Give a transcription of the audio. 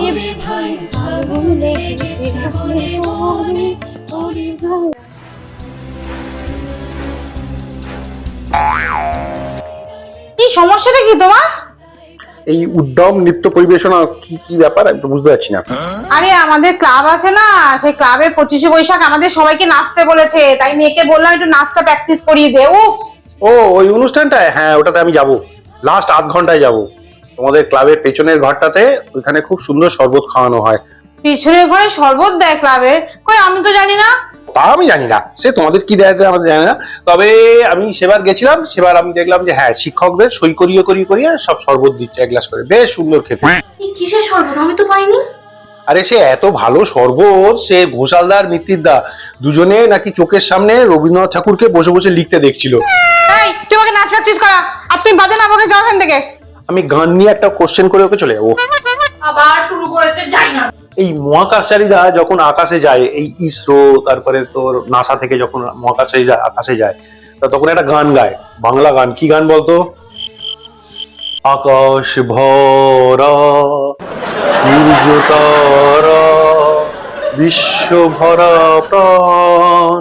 ওরে ভাই আগুন লেগেছে মনে মনে, ওরে ভাই। কি সমস্যাটা কি তোমার? এই উদ্যম নৃত্য পরিবেশনা কি কি ব্যাপার আমি তো বুঝতে পারছি না। আরে আমাদের ক্লাব আছে না, সেই ক্লাবে 25শে বৈশাখ আমাদের সবাইকে নাচতে বলেছে, তাই মেয়েকে বললাম একটু নাচটা প্র্যাকটিস করিয়ে দে। উফ, ও ওই অনুষ্ঠানটায়, হ্যাঁ ওটাতে আমি যাব, লাস্ট আধ ঘন্টায় যাব। তোমাদের ক্লাবের পেছনের ঘরটাতে, ওইখানে খুব সুন্দর শরবত খাওয়ানো হয়। পিছনের ঘরে শরবত দেয় ক্লাবের? কই আমি তো জানি না। তা আমি জানি না, সে তোমাদের কি দেয় আমাদের জানি না। তবে আমি সেবার গেছিলাম, সেবার আমি দেখলাম যে হ্যাঁ শিক্ষকদের সই করিয়ে করিয়ে করিয়ে সব শরবত দিচ্ছে এক গ্লাস করে, বেশ সুন্দর খেতে। এই কিসের শরবত, আমি তো পাইনি। আরে সে এত ভালো শরবত, সে ঘোষালদার মিত্তিরদা দুজনে নাকি চোখের সামনে রবীন্দ্রনাথ ঠাকুরকে বসে বসে লিখতে দেখছিল। এই তুই আমাকে নাচ প্র্যাকটিস করা, আপনি বাজে না, আমাকে যাও এখান থেকে। আমি গান নিয়ে একটা কোশ্চেন করে ওকে চলে যাবো। আবার শুরু করেছে, যাই না। এই মহাকাশচারীরা যখন আকাশে যায়, এই ইসরো তারপরে তোর নাসা থেকে যখন মহাকাশচারীরা আকাশে যায়, তা তখন একটা গান গায়, বাংলা গান। কি গান বলতো? আকাশ ভরা সূর্য তারা, বিশ্ব ভরা প্রাণ।